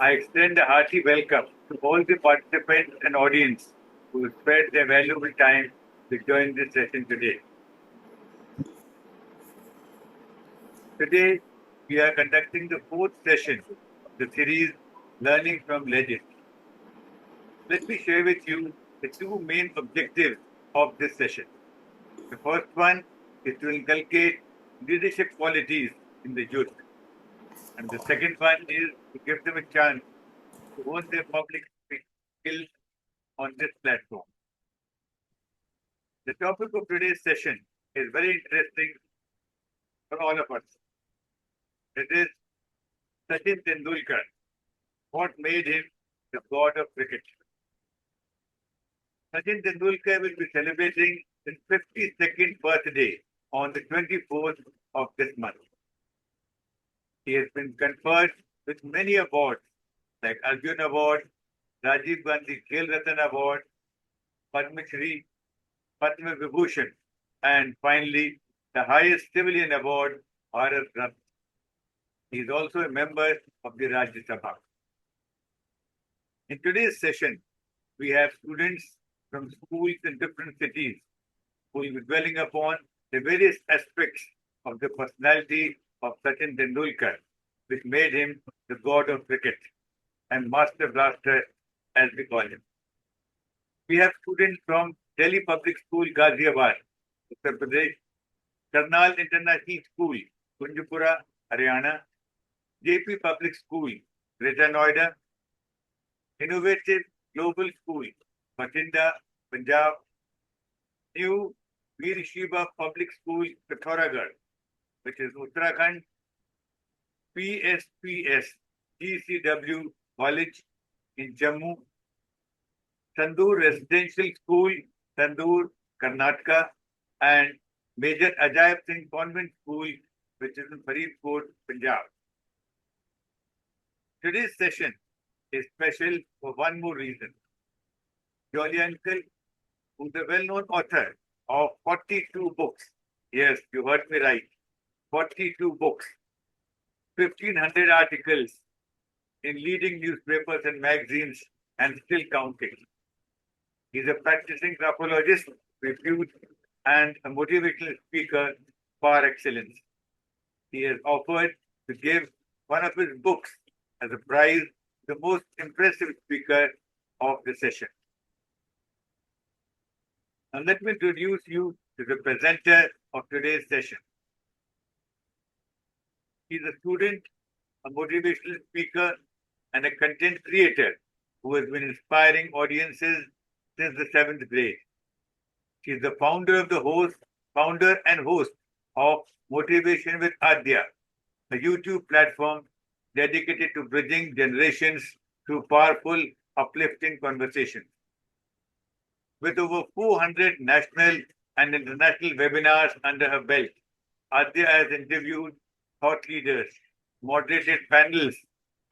I extend a hearty welcome to all the participants and audience who spared their valuable time to join this session today. Today, we are conducting the fourth session of the series Learning from Legends. Let me share with you the two main objectives of this session. The first one is to inculcate leadership qualities in the youth. And the second one is to give them a chance to hone their public speaking skills on this platform. The topic of today's session is very interesting for all of us. It is Sachin Tendulkar, what made him the god of cricket. Sachin Tendulkar will be celebrating his 52nd birthday on the 24th of this month. He has been conferred with many awards like Arjun Award, Rajiv Gandhi Khel Ratan Award, Padma Shri, Padma Vibhushan, and finally the highest civilian award, Bharat Ratna. He is also a member of the Rajya Sabha. In today's session, we have students from schools in different cities who will be dwelling upon the various aspects of the personality of Sachin Tendulkar, which made him the god of cricket and master blaster, as we call him. We have students from Delhi Public School, Ghaziabad, Uttar Pradesh, Karnal International School, Kunjapura, Haryana, JP Public School, Greater Noida, Innovative Global School, Bathinda, Punjab, New Veer Shiva Public School, Pithoragarh, which is Uttarakhand, PSPS GCW College in Jammu, Tandoor Residential School, Tandoor, Karnataka, and Major Ajaib Singh Convent School, which is in Faridkot, Punjab. Today's session is special for one more reason. Jolly Uncle, who's a well-known author of 42 books. Yes, you heard me right. 42 books, 1,500 articles in leading newspapers and magazines, and still counting. He's a practicing graphologist, reviewed, and a motivational speaker par excellence. He has offered to give one of his books as a prize to the most impressive speaker of the session. Now let me introduce you to the presenter of today's session. He's a student, a motivational speaker, and a content creator who has been inspiring audiences since the 7th grade. She is the founder and host of Motivation with Adya, a YouTube platform dedicated to bridging generations through powerful, uplifting conversations. With over 400 national and international webinars under her belt, Adya has interviewed thought leaders, moderated panels,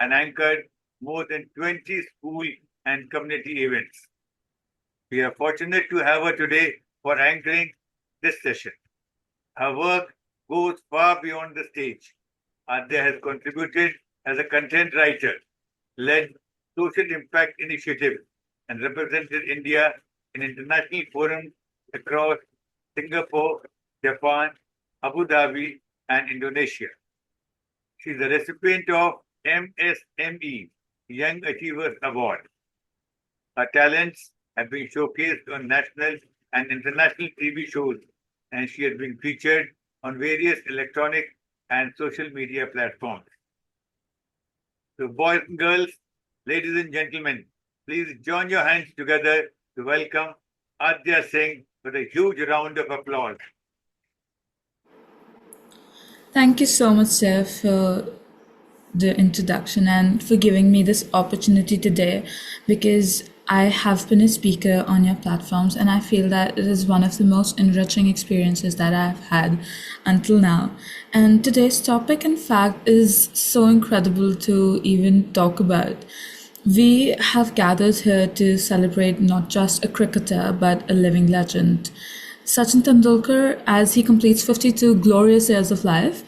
and anchored more than 20 school and community events. We are fortunate to have her today for anchoring this session. Her work goes far beyond the stage. Adya has contributed as a content writer, led social impact initiatives, and represented India in international forums across Singapore, Japan, Abu Dhabi, and Indonesia. She is a recipient of MSME, Young Achievers Award. Her talents have been showcased on national and international TV shows, and she has been featured on various electronic and social media platforms. So, boys and girls, ladies and gentlemen, please join your hands together to welcome Adya Singh with a huge round of applause. Thank you so much, sir, for the introduction and for giving me this opportunity today, because I have been a speaker on your platforms and I feel that it is one of the most enriching experiences that I've had until now. And today's topic, in fact, is so incredible to even talk about. We have gathered here to celebrate not just a cricketer but a living legend. Sachin Tendulkar, as he completes 52 glorious years of life,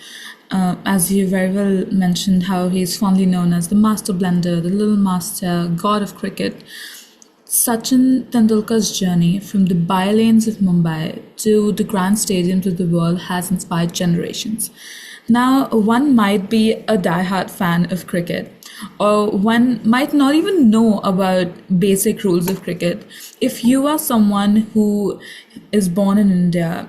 As you very well mentioned, how he's fondly known as the master blender, the little master, god of cricket. Sachin Tendulkar's journey from the bylanes of Mumbai to the grand stadiums of the world has inspired generations. Now, one might be a die-hard fan of cricket, or one might not even know about basic rules of cricket. If you are someone who is born in India,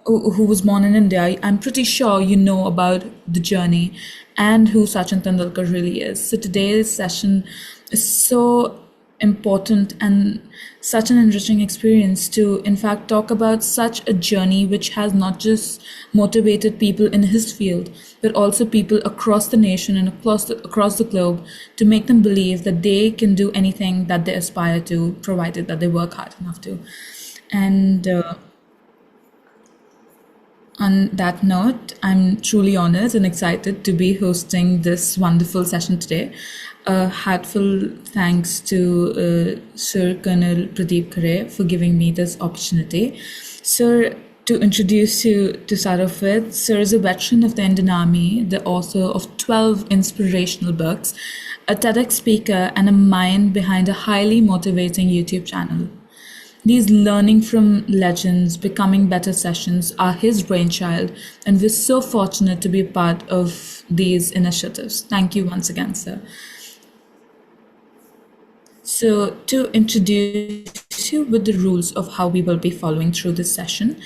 who was born in India, I'm pretty sure you know about the journey and who Sachin Tendulkar really is. So today's session is so important and such an enriching experience to, in fact, talk about such a journey which has not just motivated people in his field, but also people across the nation and across the globe to make them believe that they can do anything that they aspire to, provided that they work hard enough to. And on that note, I'm truly honored and excited to be hosting this wonderful session today. A heartfelt thanks to Sir Colonel Pradeep Khare for giving me this opportunity. Sir, to introduce you to start off with, Sir is a veteran of the Indian Army, the author of 12 inspirational books, a TEDx speaker, and a mind behind a highly motivating YouTube channel. These learning from legends, becoming better sessions are his brainchild, and we're so fortunate to be a part of these initiatives. Thank you once again, sir. So, to introduce you with the rules of how we will be following through this session,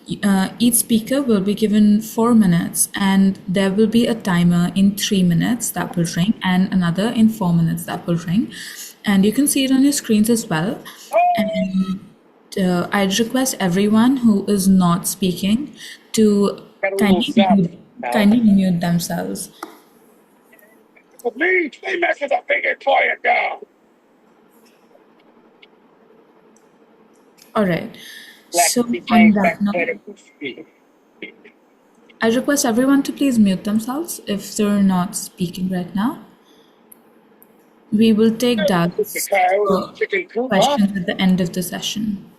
each speaker will be given 4 minutes, and there will be a timer in 3 minutes that will ring, and another in 4 minutes that will ring. And you can see it on your screens as well. And I'd request everyone who is not speaking to kindly mute themselves. All right. So on that note, I request everyone to please mute themselves if they're not speaking right now. We will take doubts or questions at the end of the session.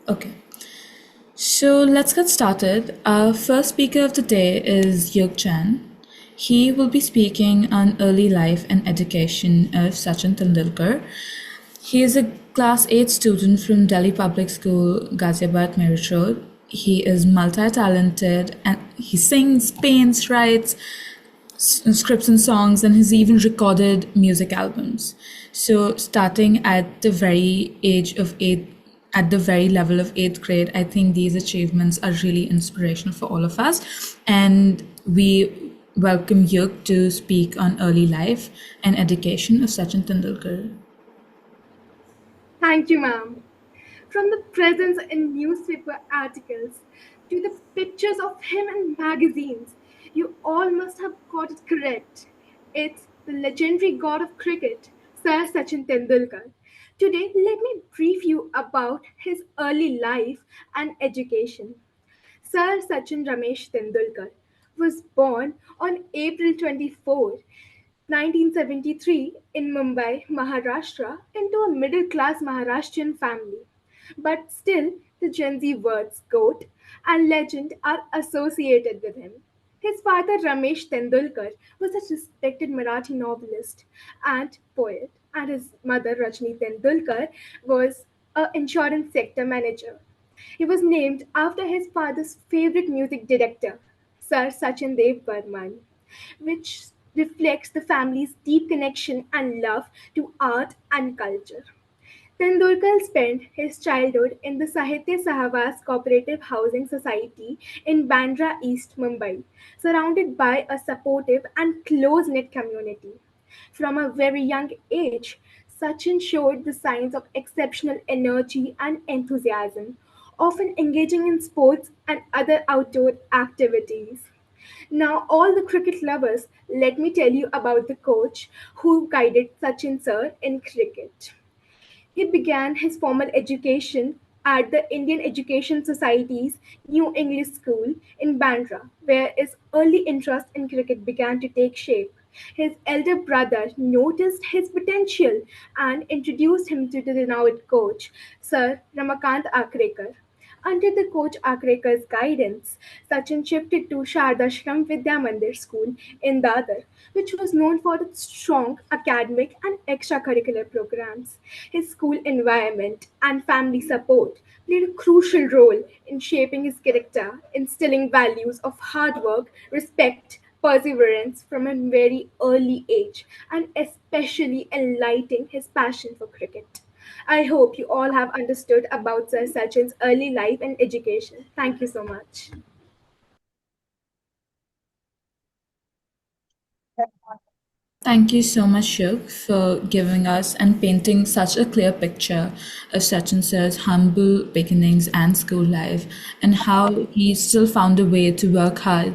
Okay. So let's get started. Our first speaker of the day is Yug Chan. He will be speaking on early life and education of Sachin Tendulkar. He is a class 8 student from Delhi Public School, Ghaziabad, Meerut Road. He is multi-talented and he sings, paints, writes scripts and songs, and has even recorded music albums. So starting at the very age of 8, at the very level of 8th grade, I think these achievements are really inspirational for all of us. And we welcome Yug to speak on early life and education of Sachin Tendulkar. Thank you, ma'am. From the presence in newspaper articles to the pictures of him in magazines, you all must have got it correct. It's the legendary god of cricket, Sir Sachin Tendulkar. Today, let me brief you about his early life and education. Sir Sachin Ramesh Tendulkar was born on April 24, 1973, in Mumbai, Maharashtra, into a middle class Maharashtrian family. But still, the Gen Z words goat and legend are associated with him. His father, Ramesh Tendulkar, was a respected Marathi novelist and poet, and his mother, Rajni Tendulkar, was an insurance sector manager. He was named after his father's favorite music director, Sir Sachin Dev Burman, which reflects the family's deep connection and love to art and culture. Tendulkar spent his childhood in the Sahitya Sahvas Cooperative Housing Society in Bandra East, Mumbai, surrounded by a supportive and close knit community. From a very young age, Sachin showed the signs of exceptional energy and enthusiasm, often engaging in sports and other outdoor activities. Now, all the cricket lovers, let me tell you about the coach who guided Sachin sir in cricket. He began his formal education at the Indian Education Society's New English School in Bandra, where his early interest in cricket began to take shape. His elder brother noticed his potential and introduced him to the renowned coach, Sir Ramakant Akrekar. Under the coach Akrekar's guidance, Sachin shifted to Shardashram Vidya Mandir School in Dadar, which was known for its strong academic and extracurricular programs. His school environment and family support played a crucial role in shaping his character, instilling values of hard work, respect, perseverance from a very early age, and especially enlightening his passion for cricket. I hope you all have understood about Sir Sachin's early life and education. Thank you so much. Thank you so much, Shuk, for giving us and painting such a clear picture of Sachin Sir's humble beginnings and school life and how he still found a way to work hard.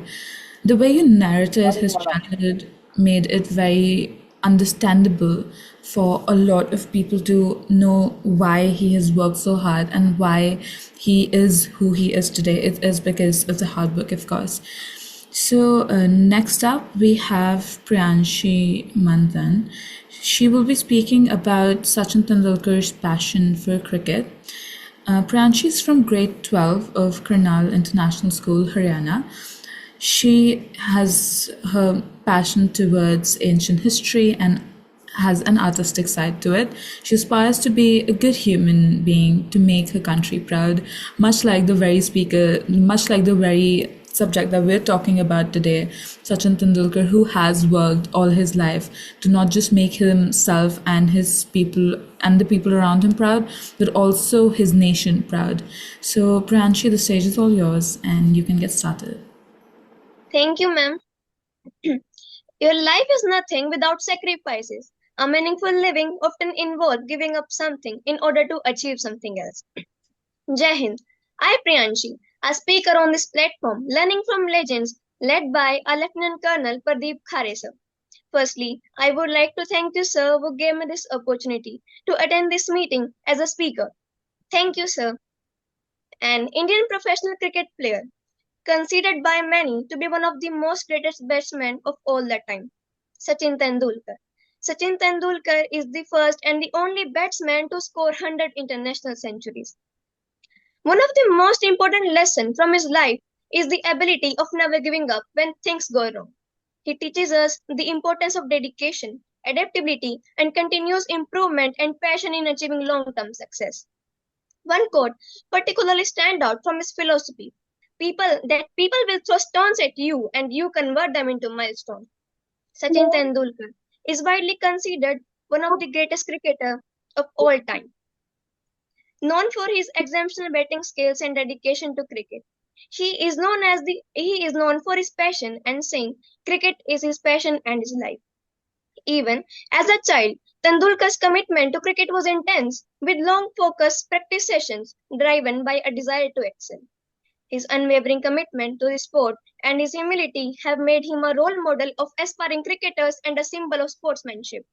The way you narrated his childhood made it very understandable for a lot of people to know why he has worked so hard and why he is who he is today. It is because of the hard work, of course. So next up, we have Priyanshi Mandan. She will be speaking about Sachin Tendulkar's passion for cricket. Priyanshi is from grade 12 of Karnal International School, Haryana. She has her passion towards ancient history and has an artistic side to it. She aspires to be a good human being to make her country proud, much like the very subject that we're talking about today, Sachin Tendulkar, who has worked all his life to not just make himself and his people and the people around him proud, but also his nation proud. So, Priyanshi, the stage is all yours, and you can get started. Thank you, ma'am. Your life is nothing without sacrifices. A meaningful living often involves giving up something in order to achieve something else. Jai Hind. I, Priyanshi, a speaker on this platform, learning from legends led by a Lieutenant Colonel Pradeep Khare sir. Firstly, I would like to thank you, sir, who gave me this opportunity to attend this meeting as a speaker. Thank you, sir. An Indian professional cricket player, considered by many to be one of the most greatest batsmen of all the time, Sachin Tendulkar. Sachin Tendulkar is the first and the only batsman to score 100 international centuries. One of the most important lessons from his life is the ability of never giving up when things go wrong. He teaches us the importance of dedication, adaptability, and continuous improvement and passion in achieving long-term success. One quote particularly stands out from his philosophy: people will throw stones at you and you convert them into milestones. Sachin Tendulkar is widely considered one of the greatest cricketers of all time. Known for his exceptional batting skills and dedication to cricket, he is known for his passion and saying cricket is his passion and his life. Even as a child, Tendulkar's commitment to cricket was intense, with long focused practice sessions driven by a desire to excel. His unwavering commitment to the sport and his humility have made him a role model of aspiring cricketers and a symbol of sportsmanship.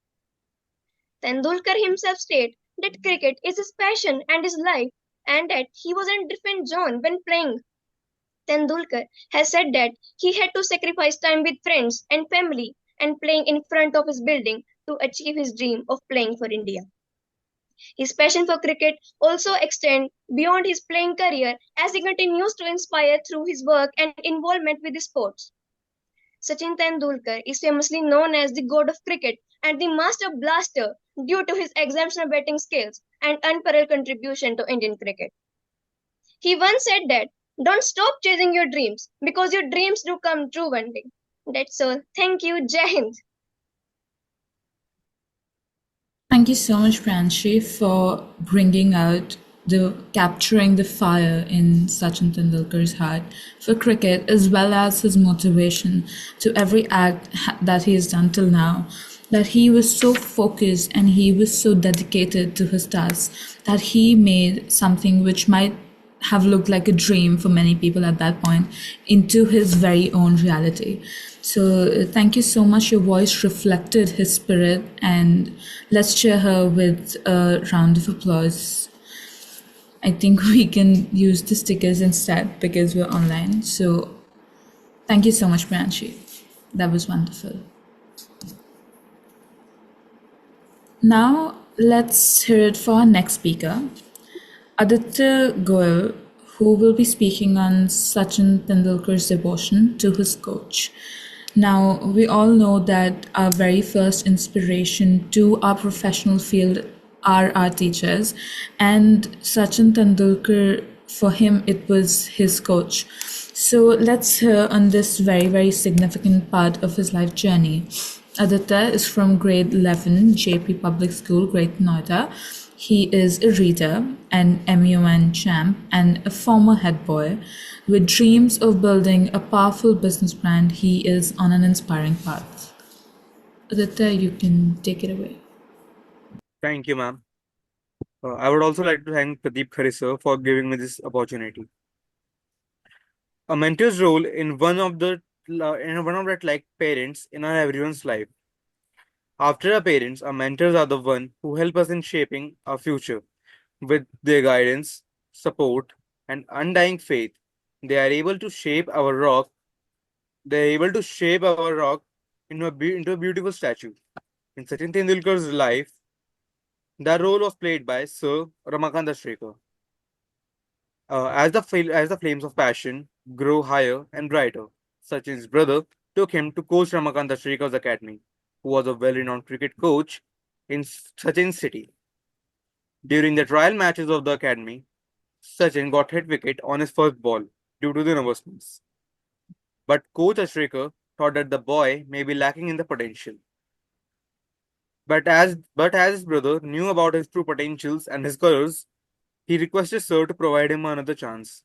Tendulkar himself stated that cricket is his passion and his life, and that he was in a different zone when playing. Tendulkar has said that he had to sacrifice time with friends and family and playing in front of his building to achieve his dream of playing for India. His passion for cricket also extends beyond his playing career as he continues to inspire through his work and involvement with the sports. Sachin Tendulkar is famously known as the god of cricket and the master blaster due to his exceptional batting skills and unparalleled contribution to Indian cricket. He once said that, "Don't stop chasing your dreams because your dreams do come true one day." That's all. Thank you. Jai Hind. Thank you so much, Pranshi, for bringing out capturing the fire in Sachin Tendulkar's heart for cricket, as well as his motivation to every act that he has done till now. That he was so focused and he was so dedicated to his task that he made something which might have looked like a dream for many people at that point into his very own reality. So thank you so much. Your voice reflected his spirit, and let's cheer her with a round of applause. I think we can use the stickers instead because we're online. So thank you so much, Pranshi. That was wonderful. Now let's hear it for our next speaker, Aditya Goel, who will be speaking on Sachin Tendulkar's devotion to his coach. Now, we all know that our very first inspiration to our professional field are our teachers, and Sachin Tendulkar, for him, it was his coach. So let's hear on this very, very significant part of his life journey. Aditya is from grade 11, JP Public School, Great Noida. He is a reader, an MUN champ, and a former head boy. With dreams of building a powerful business brand, he is on an inspiring path. Aditya, you can take it away. Thank you, ma'am. I would also like to thank Pradeep Khare sir for giving me this opportunity. A mentor's role in one of that like parents in our everyone's life. After our parents, our mentors are the one who help us in shaping our future. With their guidance, support, and undying faith, they are able to shape our rock. They are able to shape our rock into a beautiful statue. In Sachin Tendulkar's life, that role was played by Sir Ramakant Ashrekar. As the flames of passion grow higher and brighter, Sachin's brother took him to coach Ramakant Ashrekar's academy, who was a well-renowned cricket coach in Sachin's city. During the trial matches of the academy, Sachin got hit wicket on his first ball due to the nervousness. But coach Ashrekar thought that the boy may be lacking in the potential. But as his brother knew about his true potentials and his colors, he requested Sir to provide him another chance.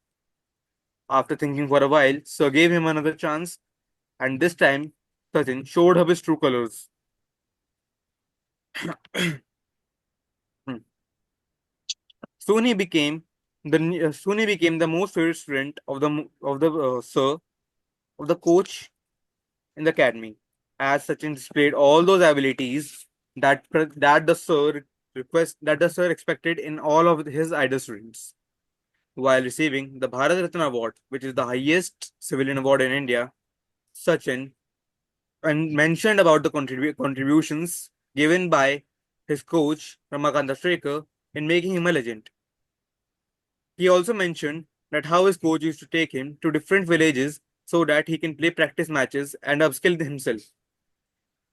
After thinking for a while, Sir gave him another chance, and this time Sachin showed up his true colors. Soon he became the most favorite student of the coach in the academy, as Sachin displayed all those abilities that the sir expected in all of his idol students. While receiving the Bharat Ratna Award, which is the highest civilian award in India, Sachin and mentioned about the contributions given by his coach Ramakant Ashrekar in making him a legend. He also mentioned that how his coach used to take him to different villages so that he can play practice matches and upskill himself.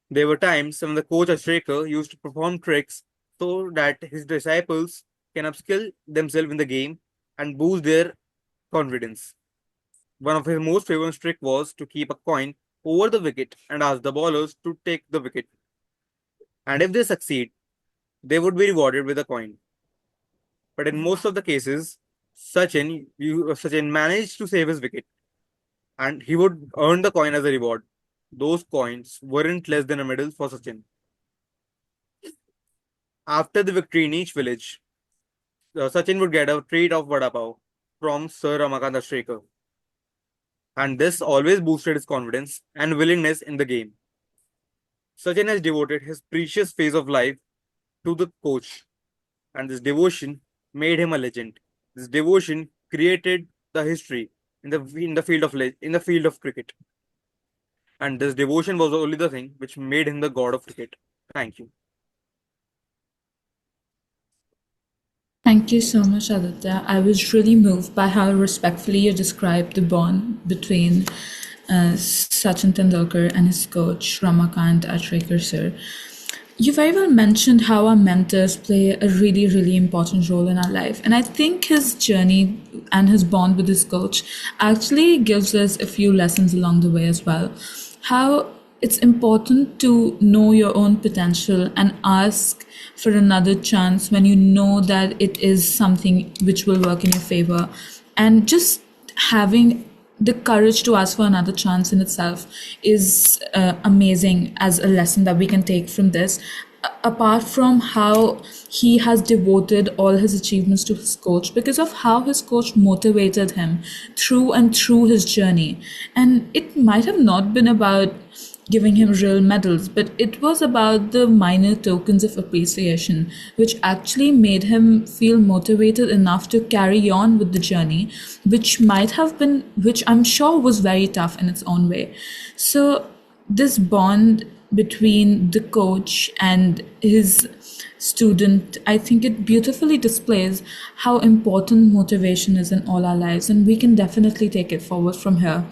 There were times when the coach Ashrekar used to perform tricks so that his disciples can upskill themselves in the game and boost their confidence. One of his most famous tricks was to keep a coin over the wicket and ask the bowlers to take the wicket. And if they succeed, they would be rewarded with a coin. But in most of the cases, Sachin managed to save his wicket, and he would earn the coin as a reward. Those coins weren't less than a medal for Sachin. After the victory in each village, Sachin would get a treat of vada pav from Sir Ramakant Ashrekar, and this always boosted his confidence and willingness in the game. Sachin has devoted his precious phase of life to the coach, and this devotion made him a legend. This devotion created the history in the field of cricket, and this devotion was only the thing which made him the god of cricket. Thank you. Thank you so much, Aditya. I was really moved by how respectfully you described the bond between Sachin Tendulkar and his coach, Ramakant Ashrekar sir. You very well mentioned how our mentors play a really, really important role in our life. And I think his journey and his bond with his coach actually gives us a few lessons along the way as well. How it's important to know your own potential and ask for another chance when you know that it is something which will work in your favor. And just having the courage to ask for another chance in itself is amazing as a lesson that we can take from this. Apart from how he has devoted all his achievements to his coach, because of how his coach motivated him through and through his journey. And it might have not been about giving him real medals, but it was about the minor tokens of appreciation, which actually made him feel motivated enough to carry on with the journey, which I'm sure was very tough in its own way. So this bond between the coach and his student, I think it beautifully displays how important motivation is in all our lives, and we can definitely take it forward from here.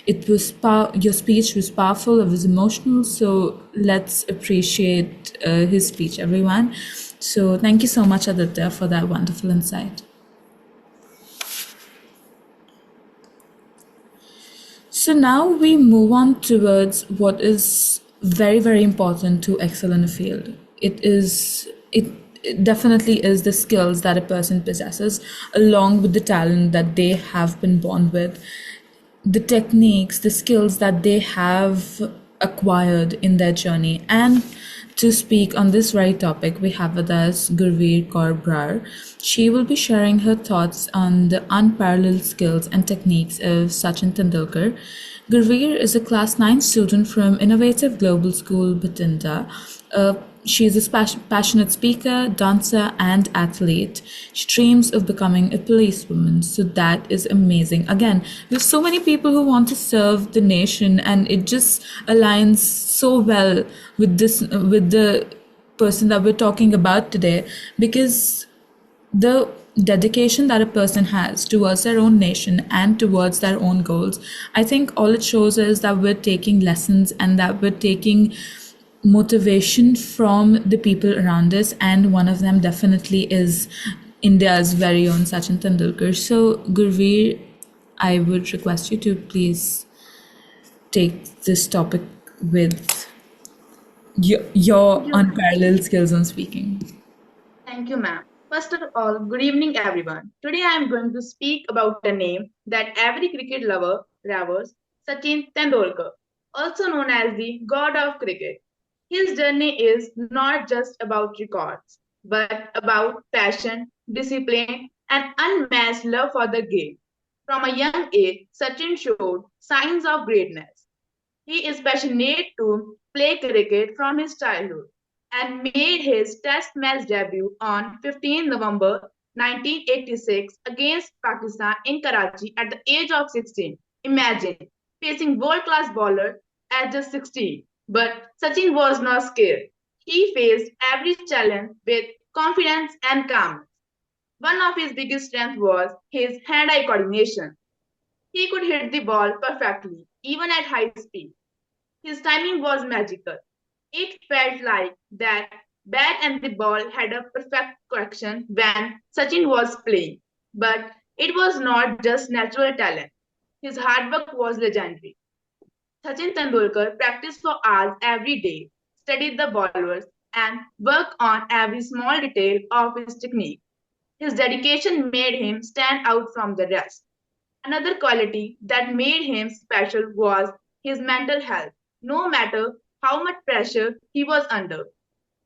It was your speech was powerful, it was emotional, so let's appreciate his speech, everyone. So thank you so much, Aditya, for that wonderful insight. So now we move on towards what is very, very important to excel in a field. It definitely is the skills that a person possesses, along with the talent that they have been born with, the techniques, the skills that they have acquired in their journey. And to speak on this very topic, we have with us Gurveer Kaur Brar. She will be sharing her thoughts on the unparalleled skills and techniques of Sachin Tendulkar. Gurveer is a class 9 student from Innovative Global School, Bathinda. She is a passionate speaker, dancer, and athlete. She dreams of becoming a policewoman, so that is amazing. Again, there's so many people who want to serve the nation, and it just aligns so well with the person that we're talking about today, because the dedication that a person has towards their own nation and towards their own goals, I think all it shows is that we're taking lessons and that we're taking motivation from the people around us, and one of them definitely is India's very own Sachin Tendulkar. So, Gurveer, I would request you to please take this topic with your Thank you. unparalleled skills on speaking. Thank you, ma'am. First of all, good evening, everyone. Today I am going to speak about a name that every cricket lover reveres, Sachin Tendulkar, also known as the God of Cricket. His journey is not just about records, but about passion, discipline, and unmatched love for the game. From a young age, Sachin showed signs of greatness. He is passionate to play cricket from his childhood and made his Test match debut on 15 November 1986 against Pakistan in Karachi at the age of 16. Imagine facing world-class bowler at just 16. But Sachin was not scared. He faced every challenge with confidence and calmness. One of his biggest strengths was his hand-eye coordination. He could hit the ball perfectly, even at high speed. His timing was magical. It felt like that bat and the ball had a perfect connection when Sachin was playing. But it was not just natural talent. His hard work was legendary. Sachin Tendulkar practiced for hours every day, studied the bowlers, and worked on every small detail of his technique. His dedication made him stand out from the rest. Another quality that made him special was his mental health. No matter how much pressure he was under,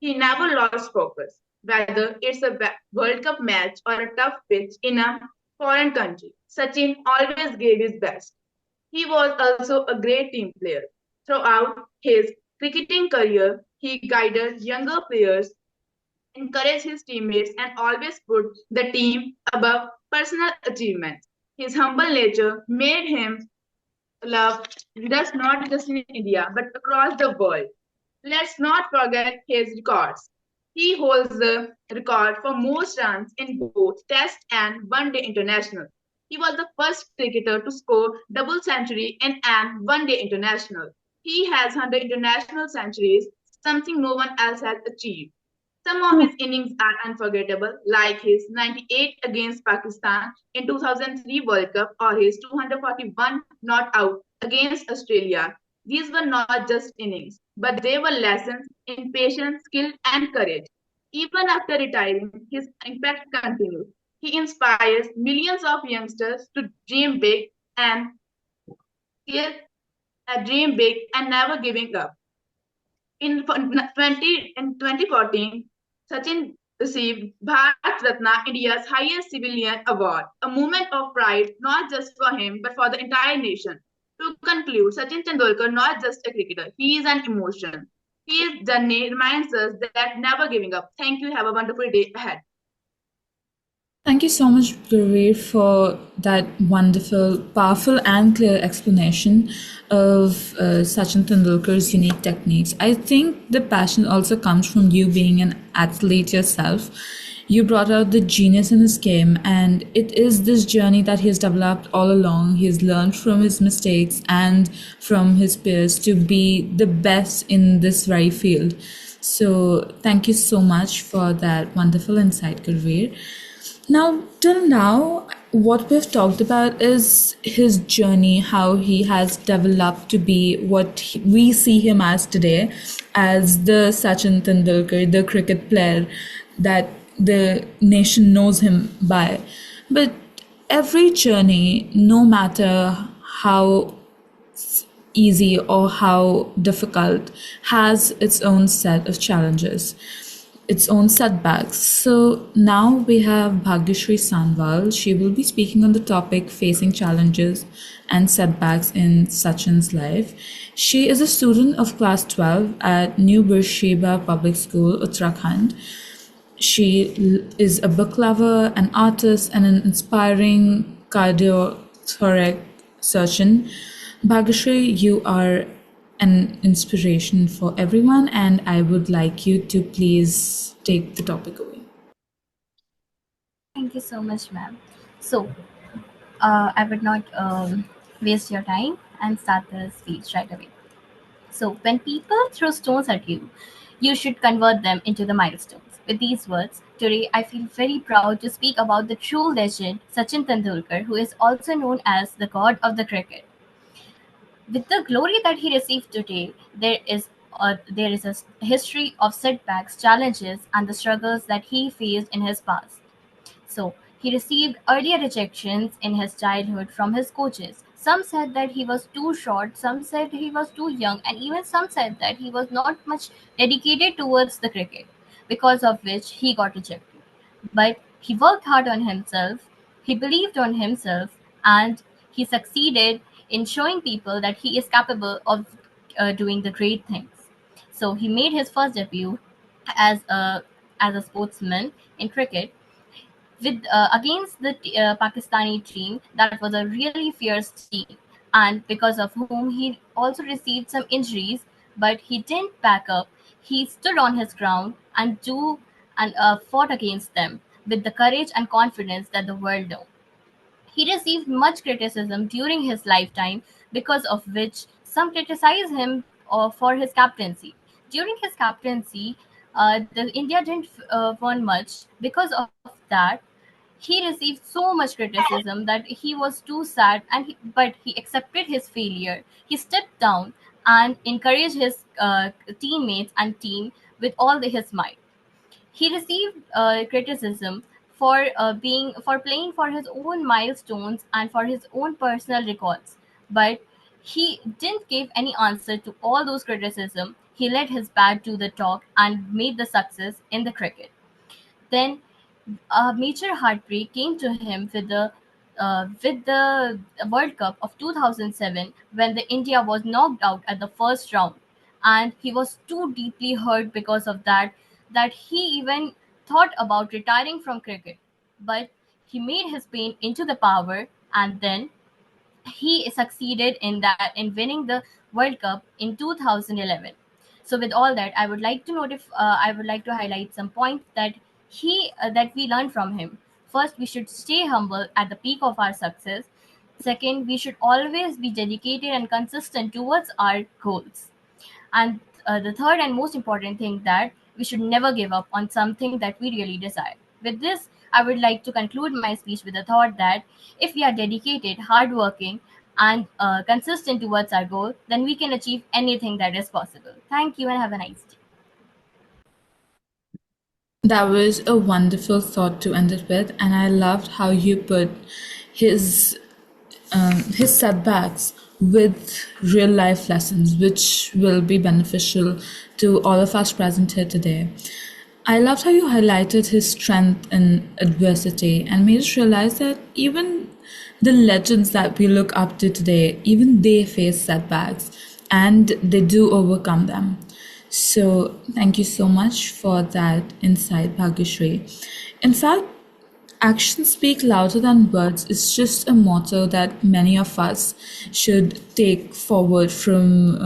he never lost focus. Whether it's a World Cup match or a tough pitch in a foreign country, Sachin always gave his best. He was also a great team player. Throughout his cricketing career, he guided younger players, encouraged his teammates, and always put the team above personal achievements. His humble nature made him loved just not just in India but across the world. Let's not forget his records. He holds the record for most runs in both Test and One Day International. He was the first cricketer to score double century in an One Day International. He has 100 international centuries, something no one else has achieved. Some of his innings are unforgettable, like his 98 against Pakistan in 2003 World Cup or his 241 not out against Australia. These were not just innings, but they were lessons in patience, skill, and courage. Even after retiring, his impact continues. He inspires millions of youngsters to dream big and still dream big and never giving up. In 2014, Sachin received Bharat Ratna, India's highest civilian award, a moment of pride not just for him but for the entire nation. To conclude, Sachin Tendulkar not just a cricketer, he is an emotion. His journey reminds us that never giving up. Thank you. Have a wonderful day ahead. Thank you so much, Gurveer, for that wonderful, powerful, and clear explanation of Sachin Tendulkar's unique techniques. I think the passion also comes from you being an athlete yourself. You brought out the genius in his game, and it is this journey that he has developed all along. He has learned from his mistakes and from his peers to be the best in this very field. So, thank you so much for that wonderful insight, Gurveer. Now, till now, what we've talked about is his journey, how he has developed to be what we see him as today, as the Sachin Tendulkar, the cricket player that the nation knows him by. But every journey, no matter how easy or how difficult, has its own set of challenges, its own setbacks. So now we have Bhagyashri Sanwal. She will be speaking on the topic facing challenges and setbacks in Sachin's life. She is a student of class 12 at New Beersheba Public School, Uttarakhand. She is a book lover, an artist, and an inspiring cardiothoracic surgeon. Bhagyashri, you are an inspiration for everyone, and I would like you to please take the topic away. Thank you so much, ma'am. So, I would not waste your time and start the speech right away. So, when people throw stones at you, you should convert them into the milestones. With these words, today I feel very proud to speak about the true legend Sachin Tendulkar, who is also known as the god of the cricket. With the glory that he received today, there is a history of setbacks, challenges, and the struggles that he faced in his past. So, he received earlier rejections in his childhood from his coaches. Some said that he was too short, some said he was too young, and even some said that he was not much dedicated towards the cricket, because of which he got rejected. But he worked hard on himself, he believed on himself, and he succeeded in showing people that he is capable of doing the great things. So he made his first debut as a sportsman in cricket with against the Pakistani team that was a really fierce team, and because of whom he also received some injuries, but he didn't back up. He stood on his ground and fought against them with the courage and confidence that the world knows. He received much criticism during his lifetime, because of which some criticize him for his captaincy. During his captaincy, the India didn't won much. Because of that, he received so much criticism that he was too sad, but he accepted his failure. He stepped down and encouraged his teammates and team with his might. He received criticism for playing for his own milestones and for his own personal records, but he didn't give any answer to all those criticism. He let his bat do the talk and made the success in the cricket. Then a major heartbreak came to him with the World Cup of 2007, when the India was knocked out at the first round, and he was too deeply hurt because of that he even thought about retiring from cricket. But he made his pain into the power, and then he succeeded in winning the World Cup in 2011. So with all that, I would like to highlight some points that we learned from him. First, we should stay humble at the peak of our success. Second, we should always be dedicated and consistent towards our goals. And the third and most important thing, that we should never give up on something that we really desire. With this, I would like to conclude my speech with the thought that if we are dedicated, hardworking, and consistent towards our goal, then we can achieve anything that is possible. Thank you and have a nice day. That was a wonderful thought to end it with, and I loved how you put his his setbacks with real life lessons, which will be beneficial to all of us present here today. I loved how you highlighted his strength in adversity and made us realize that even the legends that we look up to today, even they face setbacks and they do overcome them. So, thank you so much for that insight, Bhagyashri. In fact, actions speak louder than words is just a motto that many of us should take forward from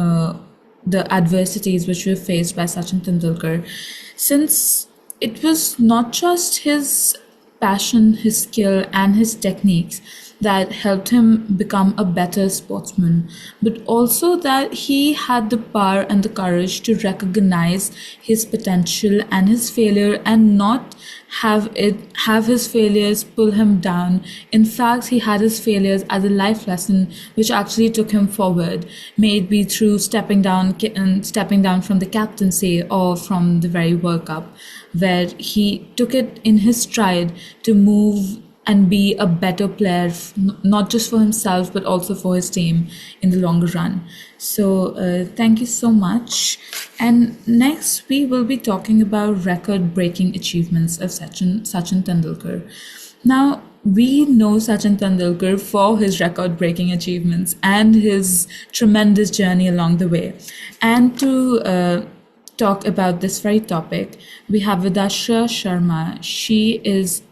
the adversities which were faced by Sachin Tendulkar, since it was not just his passion, his skill, and his techniques that helped him become a better sportsman, but also that he had the power and the courage to recognize his potential and his failure and not have his failures pull him down. In fact, he had his failures as a life lesson which actually took him forward, may it be through stepping down from the captaincy or from the very World Cup, where he took it in his stride to move and be a better player, not just for himself, but also for his team in the longer run. So thank you so much. And next, we will be talking about record-breaking achievements of Sachin Tendulkar. Now, we know Sachin Tendulkar for his record-breaking achievements and his tremendous journey along the way. And to talk about this very topic, we have with us Shreya Sharma. She is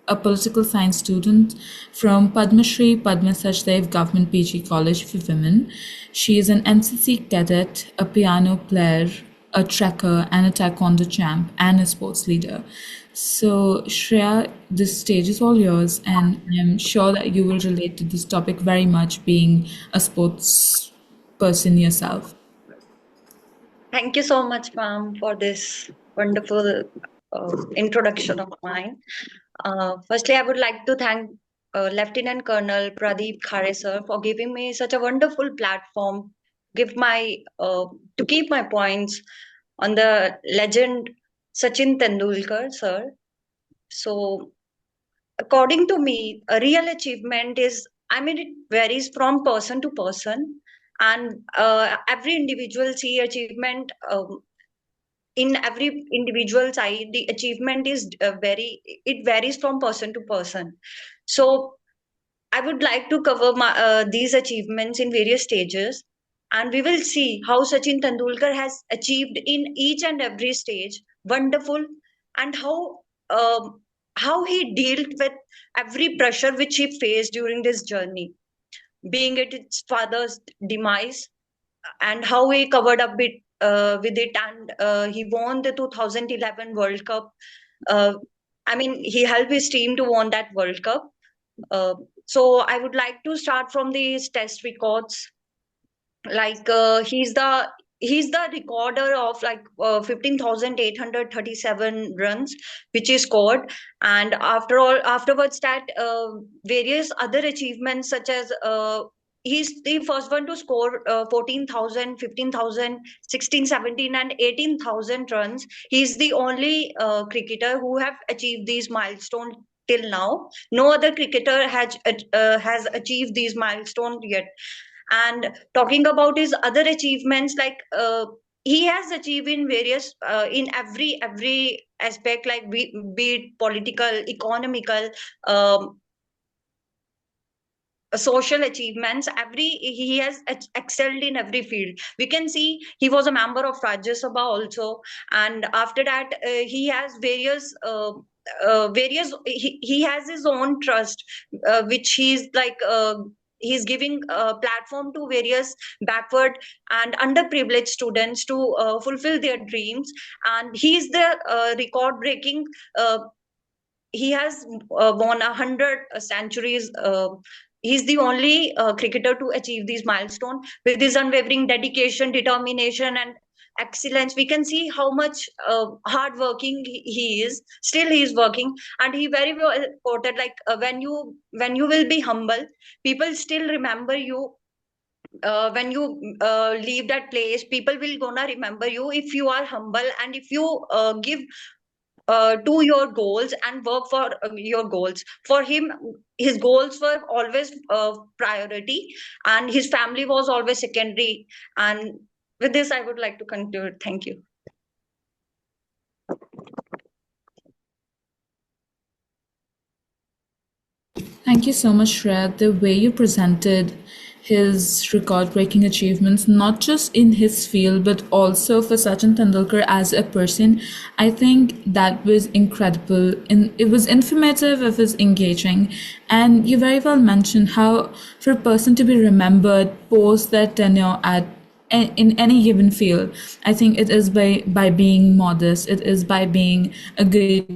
a political science student from Padma Shri Padma Sachdev Government PG College for Women. She is an NCC cadet, a piano player, a trekker, and a taekwondo champ, and a sports leader. So, Shreya, this stage is all yours, and I'm sure that you will relate to this topic very much, being a sports person yourself. Thank you so much, ma'am, for this wonderful introduction of mine. Firstly, I would like to thank Lieutenant Colonel Pradeep Khare sir for giving me such a wonderful platform, to keep my points on the legend Sachin Tendulkar sir. So, according to me, a real achievement is, it varies from person to person, and every individual see achievement. In every individual's eye, the achievement is it varies from person to person. So I would like to cover these achievements in various stages, and we will see how Sachin Tendulkar has achieved in each and every stage wonderful, and how he dealt with every pressure which he faced during this journey, being it its father's demise, and how he covered up with it, and he won the 2011 World Cup. Uh, he helped his team to won that World Cup. So I would like to start from these test records. Like he's the recorder of 15,837 runs which he scored, and afterwards that various other achievements, such as he's the first one to score 14,000, 15,000, 16, 17, and 18,000 runs. He's the only cricketer who have achieved these milestones till now. No other cricketer has achieved these milestones yet. And talking about his other achievements, he has achieved in various in every aspect, like be it political, economical, social achievements. He has excelled in every field. We can see he was a member of Rajya Sabha also, and after that he has he has his own trust, which he's giving a platform to various backward and underprivileged students to fulfill their dreams. And he's the record breaking he has won 100 centuries. He's the only cricketer to achieve these milestones. With his unwavering dedication, determination, and excellence, we can see how much hardworking he is. Still, he is working, and he very well quoted, when you will be humble, people still remember you. When you leave that place, people will gonna remember you if you are humble, and if you give to your goals and work for your goals. For him, his goals were always priority, and his family was always secondary. And with this, I would like to conclude. Thank you. Thank you so much, Shreya. The way you presented his record-breaking achievements, not just in his field, but also for Sachin Tendulkar as a person. I think that was incredible. It was informative, it was engaging. And you very well mentioned how for a person to be remembered post their tenure in any given field, I think it is by being modest, it is by being a good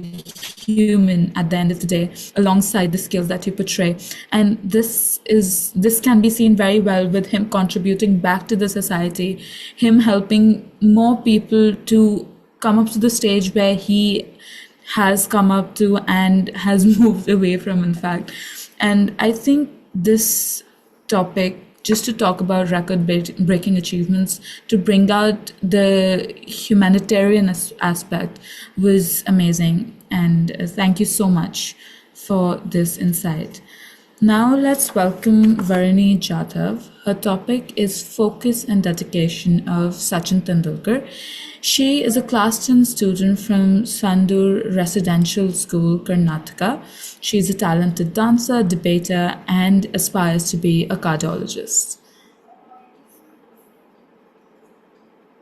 human at the end of the day, alongside the skills that you portray. And this can be seen very well with him contributing back to the society, him helping more people to come up to the stage where he has come up to and has moved away from, in fact. And I think this topic, just to talk about record-breaking achievements, to bring out the humanitarian aspect, was amazing. And thank you so much for this insight. Now let's welcome Varuni Jadhav. Her topic is Focus and Dedication of Sachin Tendulkar. She is a class 10 student from Sandur Residential School, Karnataka. She is a talented dancer, debater, and aspires to be a cardiologist.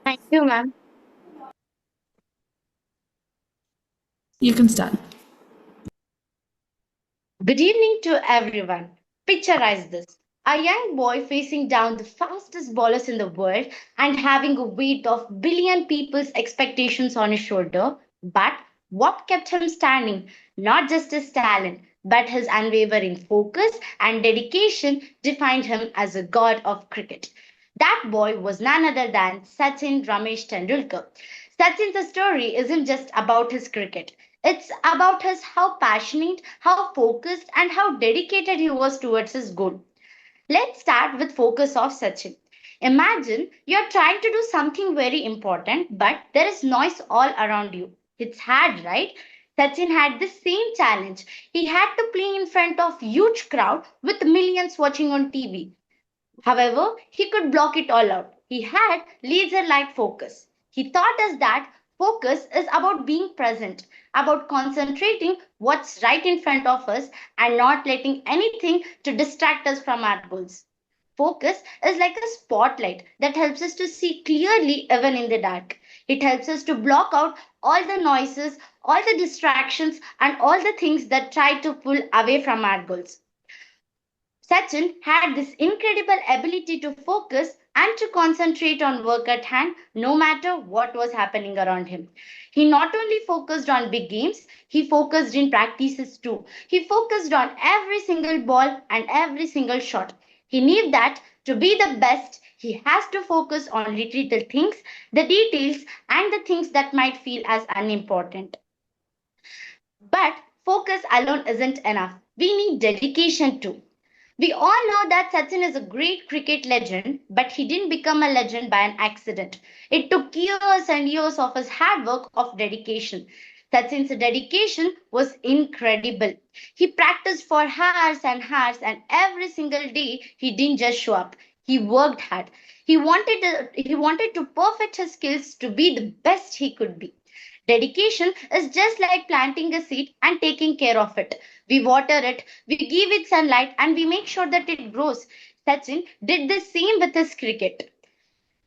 Thank you, ma'am. You can start. Good evening to everyone. Pictureize this. A young boy facing down the fastest bowlers in the world and having a weight of billion people's expectations on his shoulder. But what kept him standing? Not just his talent, but his unwavering focus and dedication defined him as a god of cricket. That boy was none other than Sachin Ramesh Tendulkar. Sachin's story isn't just about his cricket. It's about his how passionate, how focused, and how dedicated he was towards his goal. Let's start with focus of Sachin. Imagine you're trying to do something very important, but there is noise all around you. It's hard, right? Sachin had the same challenge. He had to play in front of huge crowd with millions watching on TV. However, he could block it all out. He had laser-like focus. He taught us that focus is about being present, about concentrating what's right in front of us and not letting anything to distract us from our goals. Focus is like a spotlight that helps us to see clearly even in the dark. It helps us to block out all the noises, all the distractions, and all the things that try to pull away from our goals. Sachin had this incredible ability to focus and to concentrate on work at hand no matter what was happening around him. He not only focused on big games, he focused in practices too. He focused on every single ball and every single shot. He knew that to be the best, he has to focus on little things, the details, and the things that might feel as unimportant. But focus alone isn't enough. We need dedication too. We all know that Sachin is a great cricket legend, but he didn't become a legend by an accident. It took years and years of his hard work of dedication. Sachin's dedication was incredible. He practiced for hours and hours, and every single day he didn't just show up. He worked hard. He wanted to perfect his skills to be the best he could be. Dedication is just like planting a seed and taking care of it. We water it, we give it sunlight, and we make sure that it grows. Sachin did the same with his cricket.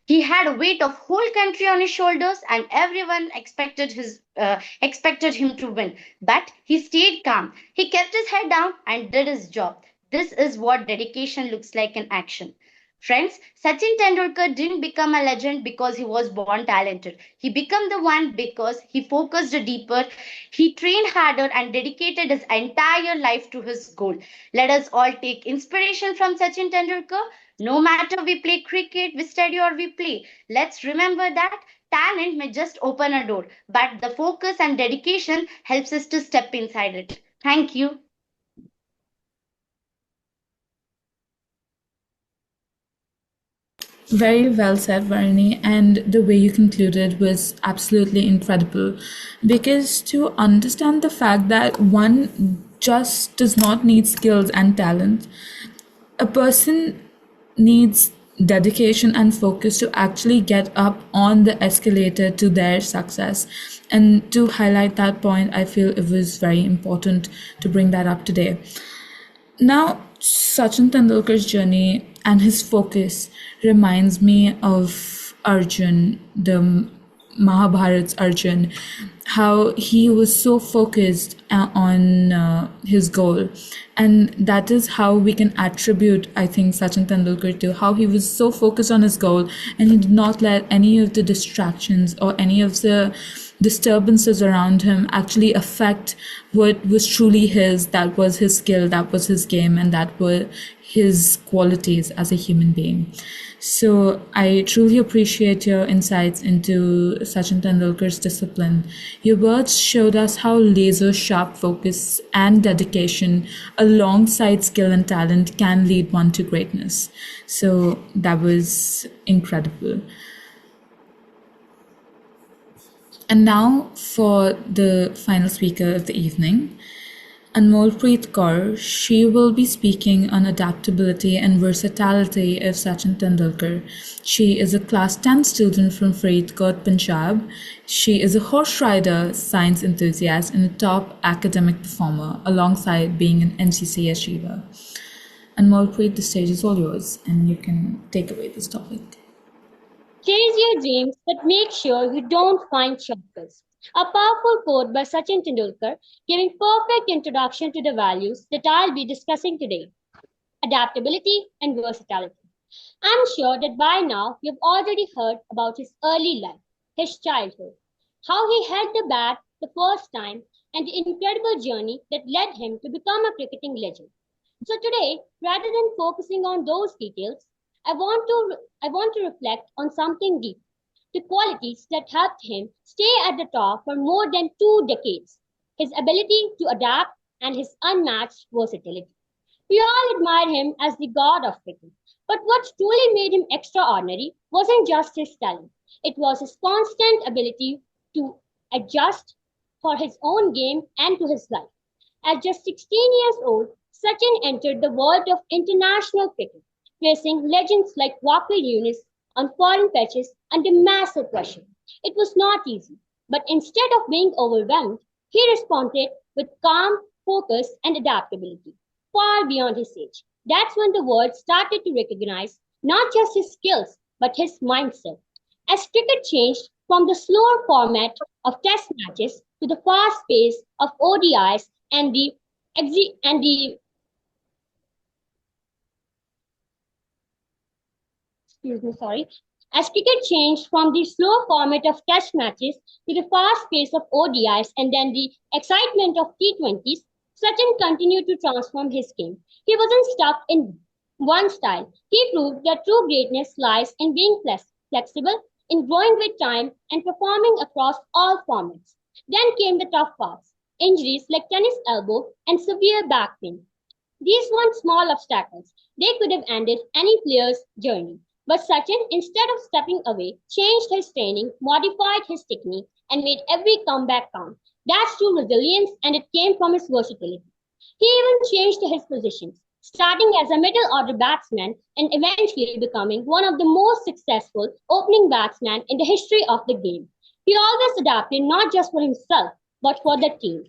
He had a weight of whole country on his shoulders, and everyone expected him to win. But he stayed calm. He kept his head down and did his job. This is what dedication looks like in action. Friends, Sachin Tendulkar didn't become a legend because he was born talented. He became the one because he focused deeper, he trained harder and dedicated his entire life to his goal. Let us all take inspiration from Sachin Tendulkar. No matter we play cricket, we study or we play. Let's remember that talent may just open a door, but the focus and dedication helps us to step inside it. Thank you. Very well said, Varuni, and the way you concluded was absolutely incredible. Because to understand the fact that one just does not need skills and talent, a person needs dedication and focus to actually get up on the escalator to their success. And to highlight that point, I feel it was very important to bring that up today. Now, Sachin Tendulkar's journey and his focus reminds me of Arjun, the Mahabharat's Arjun, how he was so focused on his goal. And that is how we can attribute, I think, Sachin Tendulkar to, how he was so focused on his goal and he did not let any of the distractions or any of the disturbances around him actually affect what was truly his. That was his skill, that was his game, and that were his qualities as a human being. So I truly appreciate your insights into Sachin Tendulkar's discipline. Your words showed us how laser sharp focus and dedication alongside skill and talent can lead one to greatness. So that was incredible. And now for the final speaker of the evening, Anmolpreet Kaur. She will be speaking on adaptability and versatility of Sachin Tendulkar. She is a class 10 student from Faridkot, Punjab. She is a horse rider, science enthusiast, and a top academic performer, alongside being an NCC achiever. Anmolpreet, the stage is all yours, and you can take away this topic. Chase your dreams, but make sure you don't find shortcuts. A powerful quote by Sachin Tendulkar, giving perfect introduction to the values that I'll be discussing today: adaptability and versatility. I'm sure that by now you've already heard about his early life, his childhood, how he held the bat the first time, and the incredible journey that led him to become a cricketing legend. So today, rather than focusing on those details, I want to reflect on something deep: the qualities that helped him stay at the top for more than 2 decades, his ability to adapt and his unmatched versatility. We all admire him as the god of cricket, but what truly made him extraordinary wasn't just his talent, it was his constant ability to adjust for his own game and to his life. At just 16 years old, Sachin entered the world of international cricket, facing legends like Walker Yunis on foreign pitches under massive pressure. It was not easy, but instead of being overwhelmed, he responded with calm, focus, and adaptability, far beyond his age. That's when the world started to recognize not just his skills, but his mindset. As cricket changed from the slower format of test matches to the fast pace of ODIs and the and the excuse me, sorry. As cricket changed from the slow format of test matches to the fast pace of ODIs and then the excitement of T20s, Sachin continued to transform his game. He wasn't stuck in one style. He proved that true greatness lies in being flexible, in growing with time, and performing across all formats. Then came the tough parts: injuries like tennis elbow and severe back pain. These weren't small obstacles. They could have ended any player's journey. But Sachin, instead of stepping away, changed his training, modified his technique, and made every comeback count. That's true resilience, and it came from his versatility. He even changed his positions, starting as a middle order batsman and eventually becoming one of the most successful opening batsmen in the history of the game. He always adapted not just for himself, but for the team.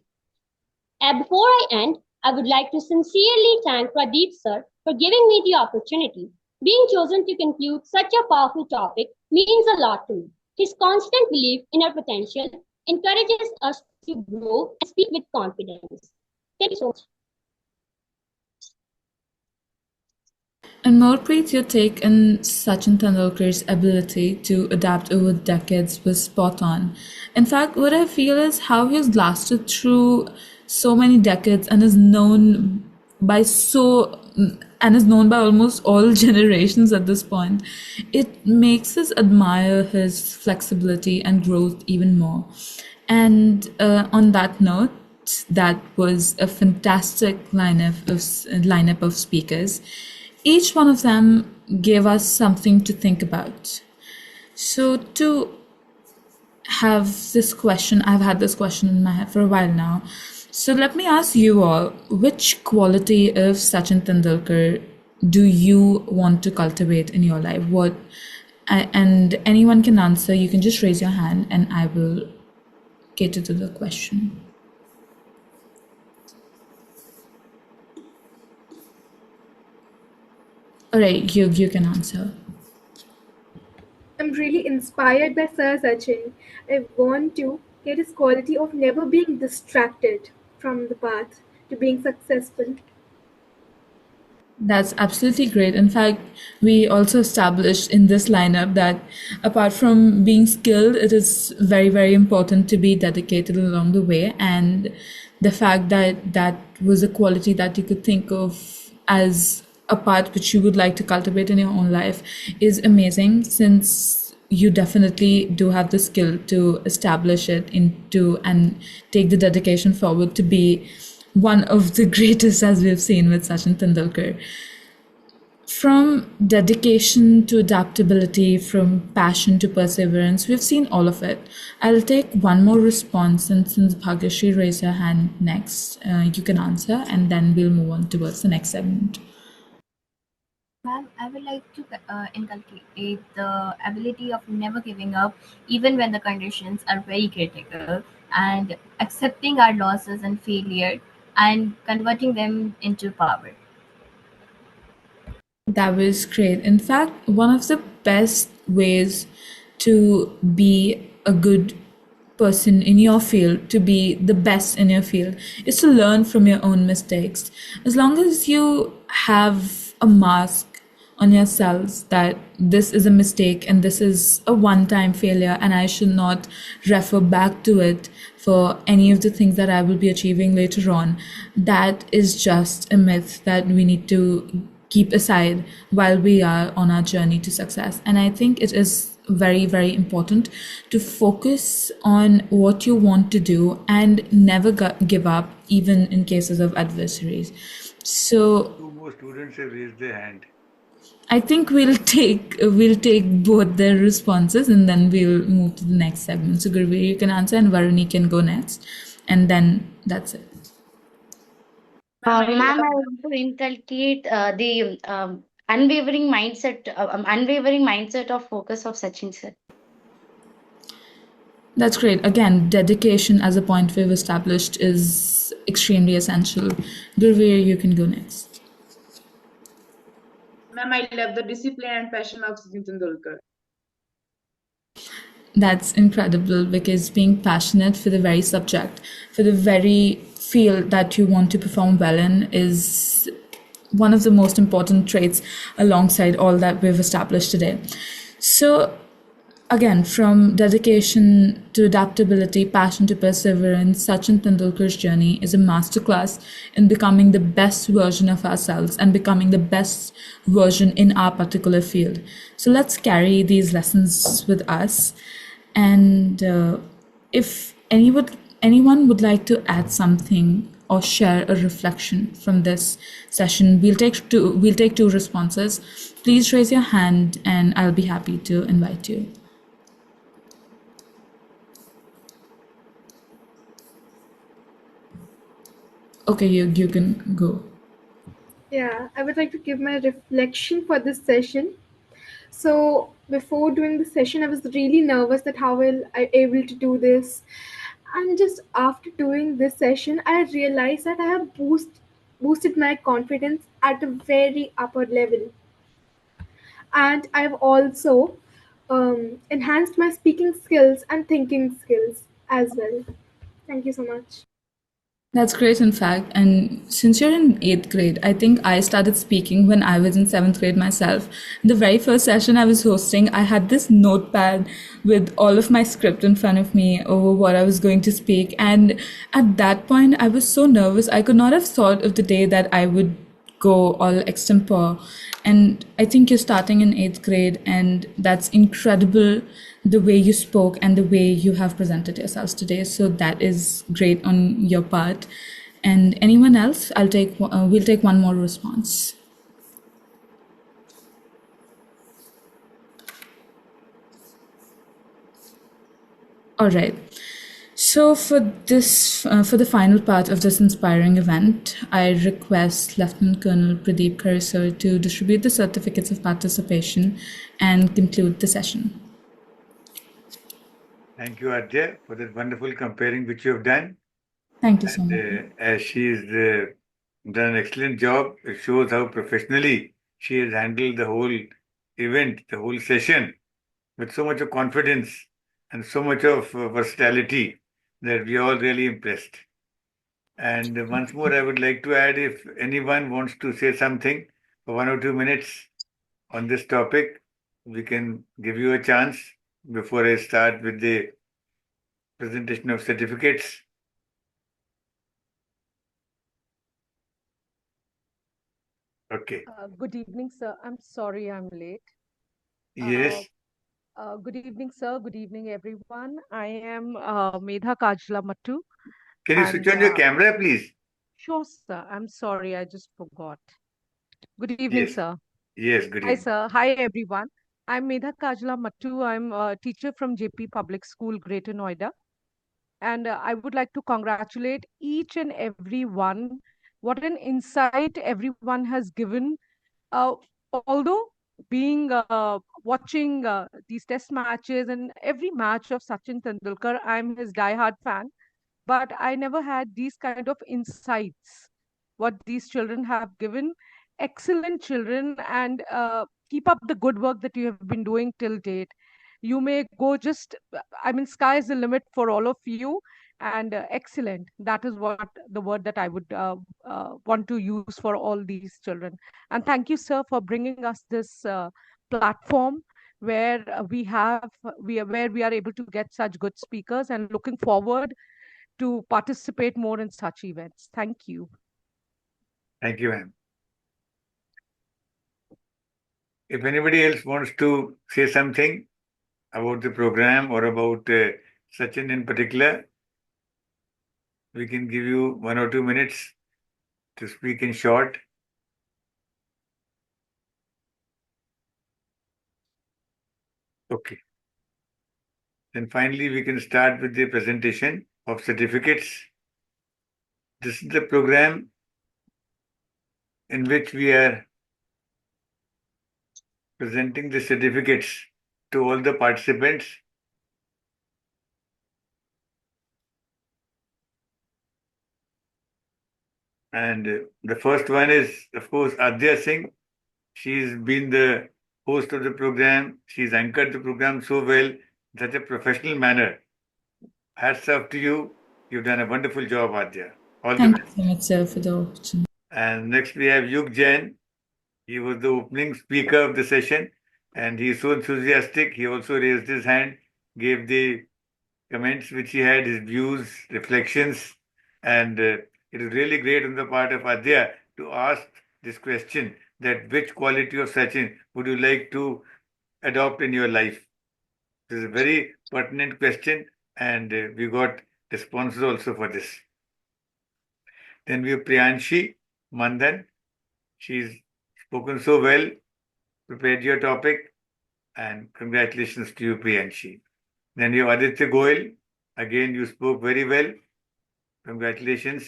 And before I end, I would like to sincerely thank Pradeep sir for giving me the opportunity. Being chosen to conclude such a powerful topic means a lot to me. His constant belief in our potential encourages us to grow and speak with confidence. Thank you so much. And Moorpreet, your take on Sachin Tendulkar's ability to adapt over decades was spot on. In fact, what I feel is how he has lasted through so many decades and is known by almost all generations at this point. It makes us admire his flexibility and growth even more. And on that note, that was a fantastic lineup of speakers. Each one of them gave us something to think about. So to have this question, I've had this question in my head for a while now. So let me ask you all, which quality of Sachin Tendulkar do you want to cultivate in your life? And anyone can answer. You can just raise your hand and I will cater to the question. All right, you can answer. I'm really inspired by Sir Sachin. I want to get his quality of never being distracted from the path to being successful. That's absolutely great. In fact, we also established in this lineup that apart from being skilled, it is very, very important to be dedicated along the way. And the fact that that was a quality that you could think of as a part which you would like to cultivate in your own life is amazing, since you definitely do have the skill to establish it into and take the dedication forward to be one of the greatest, as we've seen with Sachin Tendulkar. From dedication to adaptability, from passion to perseverance, we've seen all of it. I'll take one more response, and since Bhagyashree raised her hand next, you can answer, and then we'll move on towards the next segment. Ma'am, I would like to inculcate the ability of never giving up, even when the conditions are very critical, and accepting our losses and failure and converting them into power. That was great. In fact, one of the best ways to be a good person in your field, to be the best in your field, is to learn from your own mistakes. As long as you have a mask on yourselves that this is a mistake and this is a one time failure, and I should not refer back to it for any of the things that I will be achieving later on, that is just a myth that we need to keep aside while we are on our journey to success. And I think it is very, very important to focus on what you want to do and never give up, even in cases of adversaries. So Two more students have raised their hand. I think we'll take both their responses and then we'll move to the next segment. So Gurveer, you can answer and Varuni can go next, and then that's it. Ma'am, I want to inculcate the unwavering mindset of focus of Sachin sir. That's great. Again, dedication as a point we've established is extremely essential. Gurveer, you can go next. Ma'am, I love the discipline and passion of Sachin Tendulkar. That's incredible, because being passionate for the very subject, for the very field that you want to perform well in, is one of the most important traits alongside all that we've established today. So, again, from dedication to adaptability, passion to perseverance, Sachin Tendulkar's journey is a masterclass in becoming the best version of ourselves and becoming the best version in our particular field. So let's carry these lessons with us. And if anyone would like to add something or share a reflection from this session, we'll take two responses. Please raise your hand, and I'll be happy to invite you. Okay, you can go. Yeah, I would like to give my reflection for this session. So before doing the session, I was really nervous that how will I able to do this. And just after doing this session, I realized that I have boosted my confidence at a very upper level. And I've also enhanced my speaking skills and thinking skills as well. Thank you so much. That's great, in fact. And since you're in eighth grade, I think I started speaking when I was in seventh grade myself. The very first session I was hosting, I had this notepad with all of my script in front of me over what I was going to speak. And at that point, I was so nervous. I could not have thought of the day that I would go all extempore. And I think you're starting in eighth grade, and that's incredible, the way you spoke and the way you have presented yourselves today. So that is great on your part. And anyone else? We'll take one more response. All right. So for the final part of this inspiring event, I request Lieutenant Colonel Pradeep Karisar to distribute the certificates of participation and conclude the session. Thank you, Arjun, for that wonderful comparing which you have done. Thank you so And much. as she's done an excellent job, it shows how professionally She has handled the whole event, the whole session with so much of confidence and so much of versatility that we are all really impressed. And once more, I would like to add, if anyone wants to say something for 1 or 2 minutes on this topic, we can give you a chance before I start with the presentation of certificates. Okay. Good evening, sir. I'm sorry I'm late. Yes. Good evening, sir. Good evening, everyone. I am Medha Kajla Mattu. Can you switch on your camera, please? Sure, sir. I'm sorry, I just forgot. Good evening, Yes. sir. Yes, good Hi, evening. sir. Hi, everyone. I'm Medha Kajla Mattu. I'm a teacher from JP Public School, Greater Noida. And I would like to congratulate each and every one. What an insight everyone has given. Uh, Although being watching these test matches and every match of Sachin Tendulkar, I'm his diehard fan, but I never had these kind of insights. What these children have given, excellent children, and keep up the good work that you have been doing till date. You may go just, I mean, sky is the limit for all of you, and excellent. That is what the word that I would want to use for all these children. And thank you, sir, for bringing us this platform where where we are able to get such good speakers, and looking forward to participate more in such events. Thank you. Thank you, ma'am. If anybody else wants to say something about the program or about Sachin in particular, we can give you 1 or 2 minutes to speak in short. Okay. Then finally, we can start with the presentation of certificates. This is the program in which we are presenting the certificates to all the participants. And the first one is, of course, Adya Singh. She's been the host of the program. She's anchored the program so well, in such a professional manner. Hats off to you. You've done a wonderful job, Adya. All the Thank you best. so much, sir, for the opportunity. And next we have Yug Jain. He was the opening speaker of the session, and he's so enthusiastic. He also raised his hand, gave the comments which he had, his views, reflections, and it is really great on the part of Adya to ask this question, that which quality of Sachin would you like to adopt in your life? This is a very pertinent question, and we got responses also for this. Then we have Priyanshi Mandan. She's spoken so well, prepared your topic, and congratulations to you, Priyanshi. Then you have Aditya Goyal. Again, you spoke very well. Congratulations.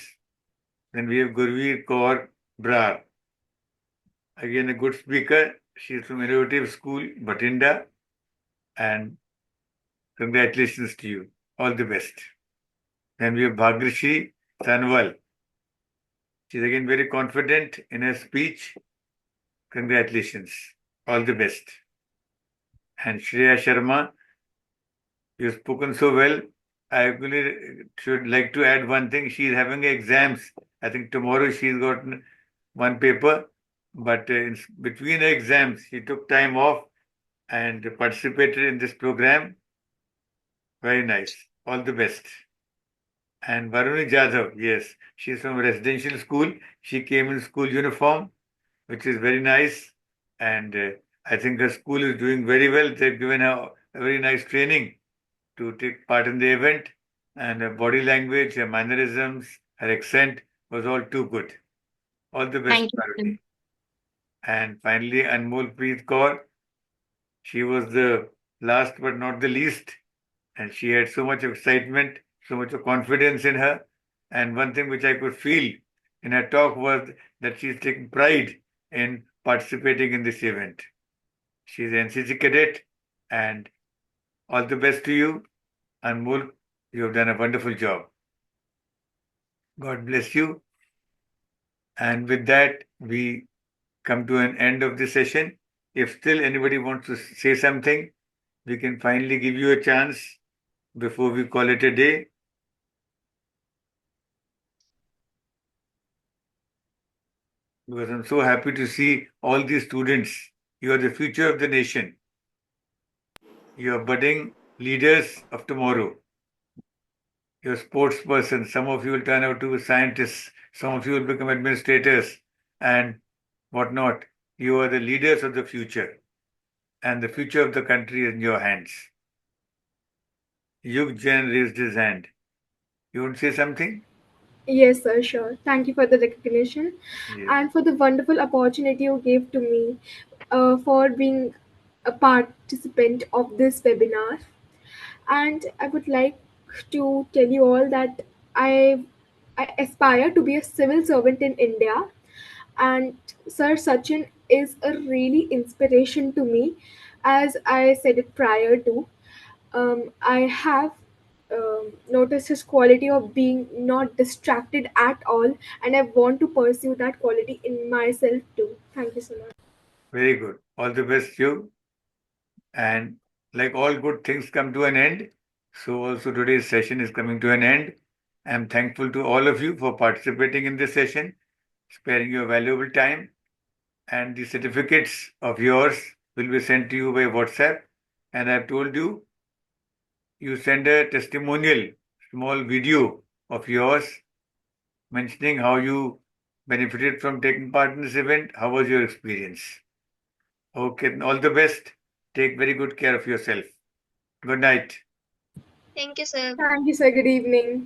Then we have Gurveer Kaur Brar. Again, a good speaker. She's from Innovative School, Bhatinda. And congratulations to you. All the best. Then we have Bhagrishri Sanwal. She's again very confident in her speech. Congratulations. All the best. And Shreya Sharma, you've spoken so well. I really should like to add one thing. She's having exams. I think tomorrow she's got one paper, but in between her exams, she took time off and participated in this program. Very nice. All the best. And Varuni Jadhav, yes, she's from residential school. She came in school uniform, which is very nice. And I think her school is doing very well. They've given her a very nice training to take part in the event. And her body language, her mannerisms, her accent was all too good. All the best, Thank you, Varuni. ma'am. And finally, Anmol Preet Kaur. She was the last but not the least. And she had so much excitement, so much of confidence in her. And one thing which I could feel in her talk was that she's taking pride in participating in this event. She's an NCC cadet, and all the best to you. Anmol, you have done a wonderful job. God bless you. And with that, we come to an end of this session. If still anybody wants to say something, we can finally give you a chance before we call it a day. Because I'm so happy to see all these students. You are the future of the nation. You are budding leaders of tomorrow. You're sports person. Some of you will turn out to be scientists. Some of you will become administrators and whatnot. You are the leaders of the future. And the future of the country is in your hands. Yug Jain raised his hand. You want to say something? Yes, sir, sure. Thank you for the recognition Yes. and for the wonderful opportunity you gave to me for being a participant of this webinar. And I would like to tell you all that I aspire to be a civil servant in India, and Sir Sachin is a really inspiration to me, as I said it prior to. I have noticed his quality of being not distracted at all, and I want to pursue that quality in myself too. Thank you so much. Very good. All the best, you. And like all good things come to an end, so also today's session is coming to an end. I'm thankful to all of you for participating in this session, sparing your valuable time. And the certificates of yours will be sent to you by WhatsApp. And I've told you, you send a testimonial, small video of yours mentioning how you benefited from taking part in this event. How was your experience? Okay, all the best. Take very good care of yourself. Good night. Thank you, sir. Thank you, sir. Good evening.